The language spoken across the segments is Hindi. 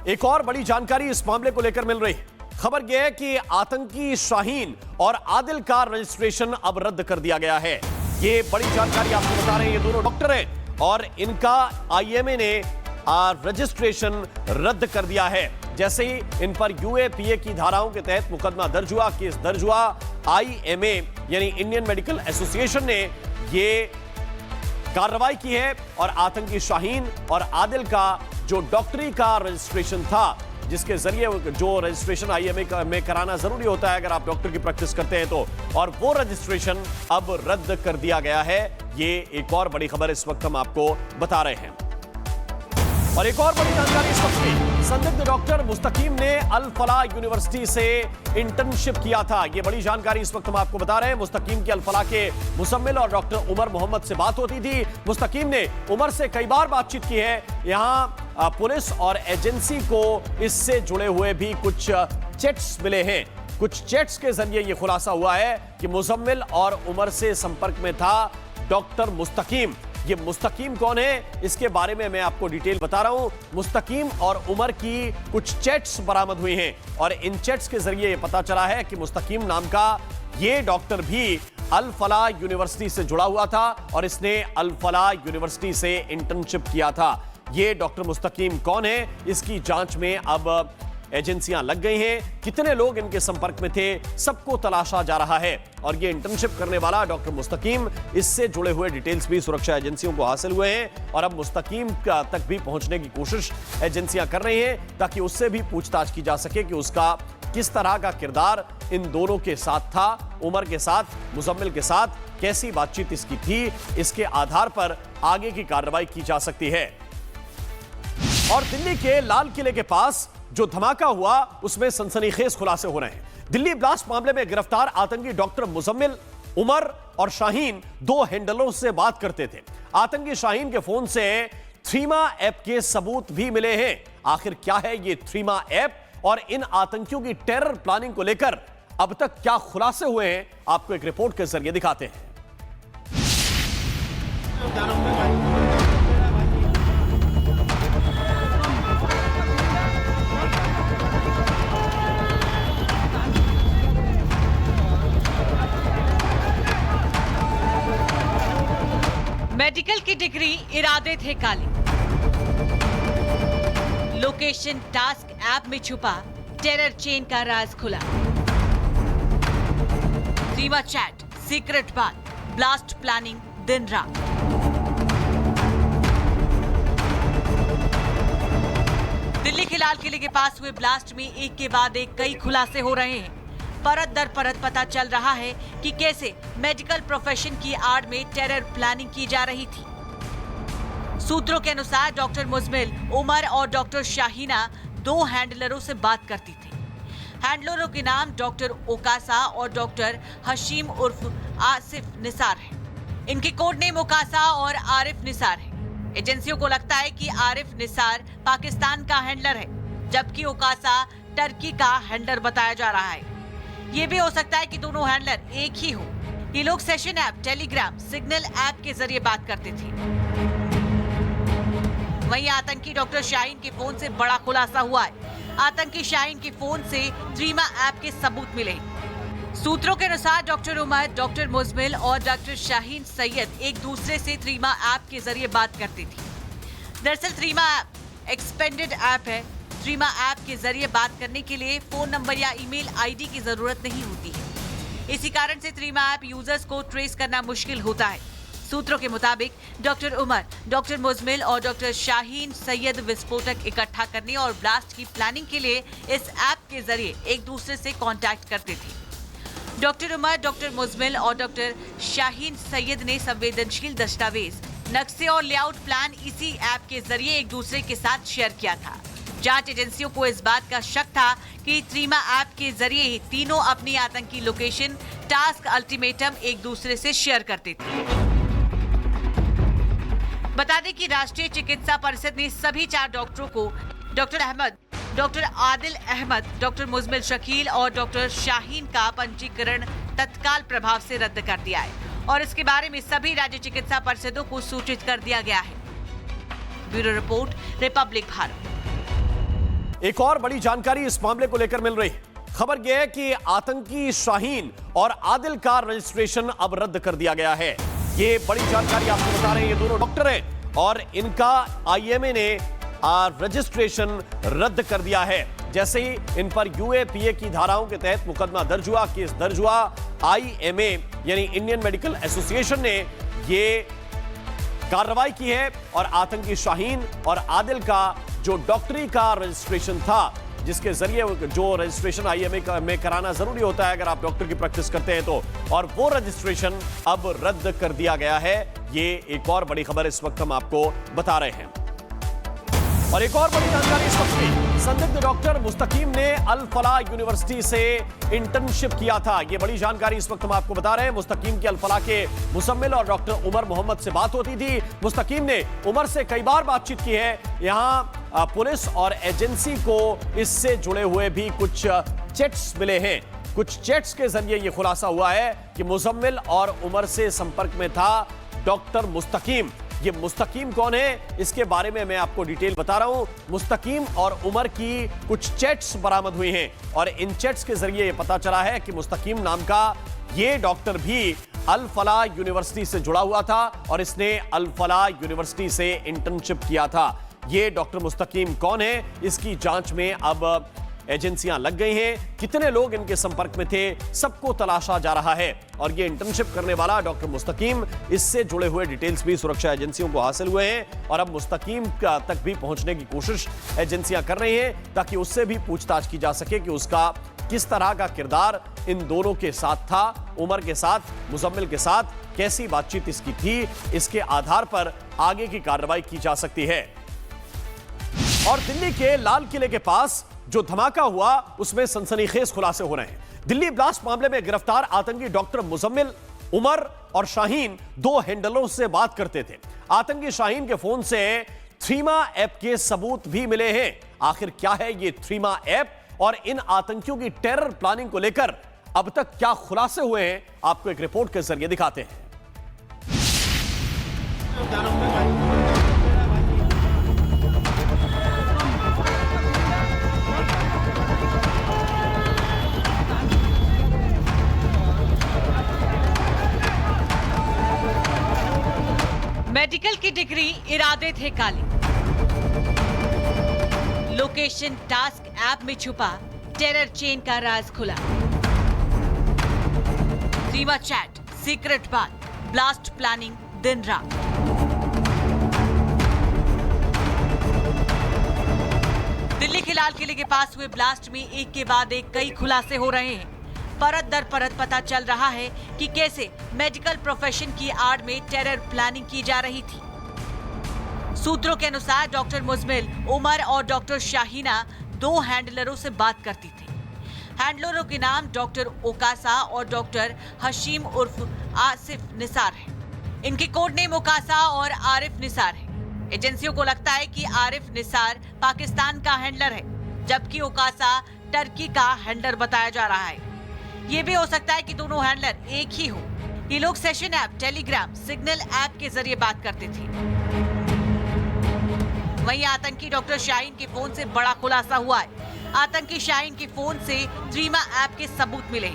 एक और बड़ी जानकारी इस मामले को लेकर मिल रही है। खबर यह है कि आतंकी शाहीन और आदिल का रजिस्ट्रेशन अब रद्द कर दिया गया है। ये बड़ी जानकारी आपको बता रहे हैं, ये दोनों डॉक्टर हैं और इनका आईएमए ने रजिस्ट्रेशन रद्द कर दिया है। जैसे ही इन पर यूएपीए की धाराओं के तहत मुकदमा दर्ज हुआ, केस दर्ज हुआ, आईएमए यानी इंडियन मेडिकल एसोसिएशन ने ये कार्रवाई की है और आतंकी शाहीन और आदिल का जो डॉक्टरी का रजिस्ट्रेशन था, जिसके जरिए जो रजिस्ट्रेशन आईएमए में कराना जरूरी होता है अगर आप डॉक्टर की प्रैक्टिस करते हैं तो, और वो रजिस्ट्रेशन अब रद्द कर दिया गया है। ये एक और बड़ी खबर इस वक्त हम आपको बता रहे हैं। और एक और बड़ी जानकारी इस वक्त की, संदिग्ध डॉक्टर मुस्तकीम ने अल फलाह यूनिवर्सिटी से इंटर्नशिप किया था। यह बड़ी जानकारी इस वक्त हम आपको बता रहे हैं। मुस्तकीम की अल फलाह के मुसम्मिल और डॉक्टर उमर मोहम्मद से बात होती थी। मुस्तकीम ने उमर से कई बार बातचीत की है। यहां पुलिस और एजेंसी को इससे जुड़े हुए भी कुछ चैट्स मिले हैं। कुछ चैट्स के जरिए यह खुलासा हुआ है कि मुसम्मिल और उमर से संपर्क में था डॉक्टर मुस्तकीम। ये मुस्तकीम कौन है, इसके बारे में मैं आपको डिटेल बता रहा हूं। मुस्तकीम और उमर की कुछ चैट्स बरामद हुई हैं और इन चैट्स के जरिए ये पता चला है कि मुस्तकीम नाम का ये डॉक्टर भी अल फलाह यूनिवर्सिटी से जुड़ा हुआ था और इसने अल फलाह यूनिवर्सिटी से इंटर्नशिप किया था। ये डॉक्टर मुस्तकीम कौन है, इसकी जांच में अब एजेंसियां लग गई हैं। कितने लोग इनके संपर्क में थे, सबको तलाशा जा रहा है। और ये इंटर्नशिप करने वाला डॉक्टर मुस्तकीम, इससे जुड़े हुए डिटेल्स भी सुरक्षा एजेंसियों को हासिल हुए हैं और अब मुस्तकीम तक भी पहुंचने की कोशिश एजेंसियां कर रही हैं ताकि उससे भी पूछताछ की जा सके कि उसका किस तरह का किरदार इन दोनों के साथ था, उमर के साथ, मुजम्मिल के साथ, कैसी बातचीत इसकी थी। इसके आधार पर आगे की कार्रवाई की जा सकती है। और दिल्ली के लाल किले के पास जो धमाका हुआ उसमें सनसनीखेज खुलासे हो रहे हैं। दिल्ली ब्लास्ट मामले में गिरफ्तार आतंकी डॉक्टर मुजम्मिल, उमर और शाहीन दो हैंडलरों से बात करते थे। आतंकी शाहीन के फोन से थ्रीमा ऐप के सबूत भी मिले हैं। आखिर क्या है ये थ्रीमा ऐप और इन आतंकियों की टेरर प्लानिंग को लेकर अब तक क्या खुलासे हुए हैं, आपको एक रिपोर्ट के जरिए दिखाते हैं। मेडिकल की डिग्री, इरादे थे काले। लोकेशन टास्क ऐप में छुपा टेरर चेन का राज खुला। थ्रीमा चैट, सीक्रेट बात, ब्लास्ट प्लानिंग दिन रात। दिल्ली के लाल किले के पास हुए ब्लास्ट में एक के बाद एक कई खुलासे हो रहे हैं। परत दर परत पता चल रहा है कि कैसे मेडिकल प्रोफेशन की आड़ में टेरर प्लानिंग की जा रही थी। सूत्रों के अनुसार डॉक्टर मुजम्मिल, उमर और डॉक्टर शाहीना दो हैंडलरों से बात करती थी। हैंडलरों के नाम डॉक्टर ओकासा और डॉक्टर हशीम उर्फ आसिफ निसार है। इनके कोड नेम ओकासा और आरिफ निसार है। एजेंसियों को लगता है कि आरिफ निसार पाकिस्तान का हैंडलर है, जबकि ओकासा टर्की का हैंडलर बताया जा रहा है। ये भी हो सकता है कि दोनों हैंडलर एक ही हो। ये लोग session app, Telegram, signal app के जरिए बात करते थे। वहीं आतंकी डॉक्टर शाहीन के फोन से बड़ा खुलासा हुआ है। आतंकी शाहीन के फोन से थ्रीमा ऐप के सबूत मिले। सूत्रों के अनुसार डॉक्टर उमर, डॉक्टर मुजम्मिल और डॉक्टर शाहीन सैयद एक दूसरे से थ्रीमा ऐप के जरिए बात करती थी। दरअसल थ्रीमा ऐप एक्सपेंडेड ऐप है। थ्रीमा ऐप के जरिए बात करने के लिए फोन नंबर या ईमेल आईडी की जरूरत नहीं होती है। इसी कारण से थ्रीमा ऐप यूजर्स को ट्रेस करना मुश्किल होता है। सूत्रों के मुताबिक डॉक्टर उमर, डॉक्टर मुजम्मिल और डॉक्टर शाहीन सैयद विस्फोटक इकट्ठा करने और ब्लास्ट की प्लानिंग के लिए इस ऐप के जरिए एक दूसरे से कांटेक्ट करते थे। डॉक्टर उमर, डॉक्टर मुजम्मिल और डॉक्टर शाहीन सैयद ने संवेदनशील दस्तावेज, नक्शे और लेआउट प्लान इसी ऐप के जरिए एक दूसरे के साथ शेयर किया था। जांच एजेंसियों को इस बात का शक था कि थ्रीमा ऐप के जरिए ही तीनों अपनी आतंकी लोकेशन, टास्क, अल्टीमेटम एक दूसरे से शेयर करते थे। बता दें कि राष्ट्रीय चिकित्सा परिषद ने सभी 4 डॉक्टरों को, doctor Ahmad, doctor Adil Ahmad, doctor Muzammil Shakeel और डॉक्टर शाहीन का पंजीकरण तत्काल प्रभाव से रद्द कर दिया है और इसके बारे में सभी राज्य चिकित्सा परिषदों को सूचित कर दिया गया है। Bureau report, Republic Bharat. एक और बड़ी जानकारी इस मामले को लेकर मिल रही है। खबर यह है कि आतंकी शाहीन और आदिल का रजिस्ट्रेशन अब रद्द कर दिया गया है। ये बड़ी जानकारी आपको बता रहे हैं, ये दोनों डॉक्टर हैं और इनका आईएमए ने रजिस्ट्रेशन रद्द कर दिया है। जैसे ही इन पर यूएपीए की धाराओं के तहत मुकदमा दर्ज हुआ, केस दर्ज हुआ, आईएमए यानी इंडियन मेडिकल एसोसिएशन ने ये कार्रवाई की है और आतंकी शाहीन और आदिल का जो डॉक्टरी का रजिस्ट्रेशन था, जिसके जरिए जो रजिस्ट्रेशन आईएमए में कराना जरूरी होता है अगर आप डॉक्टर की प्रैक्टिस करते हैं तो, और वो रजिस्ट्रेशन अब रद्द कर दिया गया है। ये एक और बड़ी खबर इस वक्त हम आपको बता रहे हैं। और एक और बड़ी जानकारी इस वक्त की, संदिग्ध डॉक्टर मुस्तकीम ने अल फलाह यूनिवर्सिटी से इंटर्नशिप किया था। ये बड़ी जानकारी इस वक्त हम आपको बता रहे हैं। मुस्तकीम की अल फलाह के मुसम्मिल और डॉक्टर उमर मोहम्मद से बात होती थी। मुस्तकीम ने उमर से कई बार बातचीत की है। यहां पुलिस और एजेंसी को इससे जुड़े हुए भी कुछ चैट्स मिले हैं। कुछ चैट्स के जरिए यह खुलासा हुआ है कि मुसम्मिल और उमर से संपर्क में था डॉक्टर मुस्तकीम। ये मुस्तकीम कौन है, इसके बारे में मैं आपको डिटेल बता रहा हूं। मुस्तकीम और उमर की कुछ चैट्स बरामद हुई हैं और इन चैट्स के जरिए ये पता चला है कि मुस्तकीम नाम का ये डॉक्टर भी अल फलाह यूनिवर्सिटी से जुड़ा हुआ था और इसने अल फलाह यूनिवर्सिटी से इंटर्नशिप किया था। ये डॉक्टर मुस्तकीम कौन है, इसकी जांच में अब एजेंसियां लग गई हैं। कितने लोग इनके संपर्क में थे, सबको तलाशा जा रहा है और ये इंटर्नशिप करने वाला डॉक्टर मुस्तकीम, इससे जुड़े हुए डिटेल्स भी सुरक्षा एजेंसियों को हासिल हुए हैं और अब मुस्तकीम तक भी पहुंचने की कोशिश एजेंसियां कर रही हैं ताकि उससे भी पूछताछ की जा सके कि उसका किस तरह का किरदार इन दोनों के साथ था, उमर के साथ, मुजम्मिल के साथ, कैसी बातचीत इसकी थी। इसके आधार पर आगे की कार्रवाई की जा सकती है। और दिल्ली के लाल किले के पास जो धमाका हुआ उसमें सनसनीखेज खुलासे हो रहे हैं। दिल्ली ब्लास्ट मामले में गिरफ्तार आतंकी डॉक्टर मुजम्मिल, उमर और शाहीन दो हैंडलरों से बात करते थे। आतंकी शाहीन के फोन से थ्रीमा ऐप के सबूत भी मिले हैं। आखिर क्या है ये थ्रीमा ऐप और इन आतंकियों की टेरर प्लानिंग को लेकर अब तक क्या खुलासे हुए हैं, आपको एक रिपोर्ट के जरिए दिखाते हैं। मेडिकल की डिग्री, इरादे थे काले। लोकेशन टास्क ऐप में छुपा टेरर चेन का राज खुला। थ्रीमा चैट, सीक्रेट बात, ब्लास्ट प्लानिंग दिन रात। दिल्ली के लाल किले के पास हुए ब्लास्ट में एक के बाद एक कई खुलासे हो रहे हैं। परत दर परत पता चल रहा है कि कैसे मेडिकल प्रोफेशन की आड़ में टेरर प्लानिंग की जा रही थी। सूत्रों के अनुसार डॉक्टर मुजमिल, उमर और डॉक्टर शाहीना दो हैंडलरों से बात करती थी। हैंडलरों के नाम डॉक्टर ओकासा और डॉक्टर हशीम उर्फ आसिफ निसार है। इनके कोड नेम ओकासा और आरिफ निसार है। एजेंसियों को लगता है कि आरिफ निसार पाकिस्तान का हैंडलर है, जबकि ओकासा टर्की का हैंडलर बताया जा रहा है। ये भी हो सकता है कि दोनों हैंडलर एक ही हो। ये लोग session app, Telegram, signal app के जरिए बात करते थे। वहीं आतंकी डॉक्टर शाहीन के फोन से बड़ा खुलासा हुआ है। आतंकी शाहीन के फोन से थ्रीमा ऐप के सबूत मिले।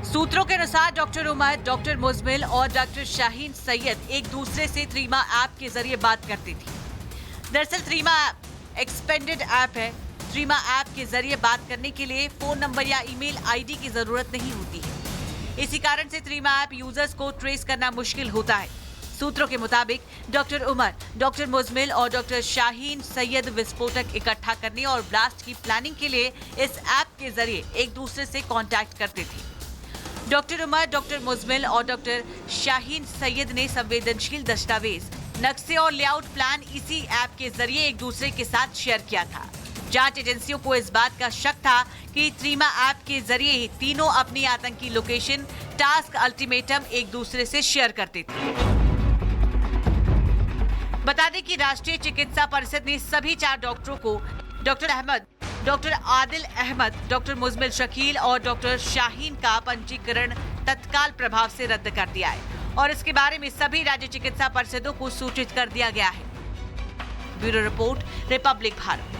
सूत्रों के अनुसार डॉक्टर उमर, डॉक्टर मुजमिल और डॉक्टर शाहीन सैयद एक दूसरे से थ्रीमा ऐप के जरिए बात करती थी। दरअसल थ्रीमा ऐप एक्सपेंडेड ऐप है। थ्रीमा ऐप के जरिए बात करने के लिए फोन नंबर या ईमेल आईडी की जरूरत नहीं होती है। इसी कारण से थ्रीमा ऐप यूजर्स को ट्रेस करना मुश्किल होता है। सूत्रों के मुताबिक डॉक्टर उमर, डॉक्टर मुजमिल और डॉक्टर शाहीन सैयद विस्फोटक इकट्ठा करने और ब्लास्ट की प्लानिंग के लिए इस ऐप के जरिए एक दूसरे से कांटेक्ट करते थे। डॉक्टर उमर, डॉक्टर मुजमिल और डॉक्टर शाहीन सैयद ने संवेदनशील दस्तावेज, नक्शे और लेआउट प्लान इसी ऐप के जरिए एक दूसरे के साथ शेयर किया था। जांच एजेंसियों को इस बात का शक था कि थ्रीमा ऐप के जरिए ही तीनों अपनी आतंकी लोकेशन, टास्क, अल्टीमेटम एक दूसरे से शेयर करते थे। बता दें कि राष्ट्रीय चिकित्सा परिषद ने सभी 4 डॉक्टरों को, doctor Ahmad, doctor Adil Ahmad, doctor Muzammil Shakeel और डॉक्टर शाहीन का पंजीकरण तत्काल प्रभाव से रद्द कर दिया है और इसके बारे में सभी राज्य चिकित्सा परिषदों को सूचित कर दिया गया है। Bureau report, Republic Bharat.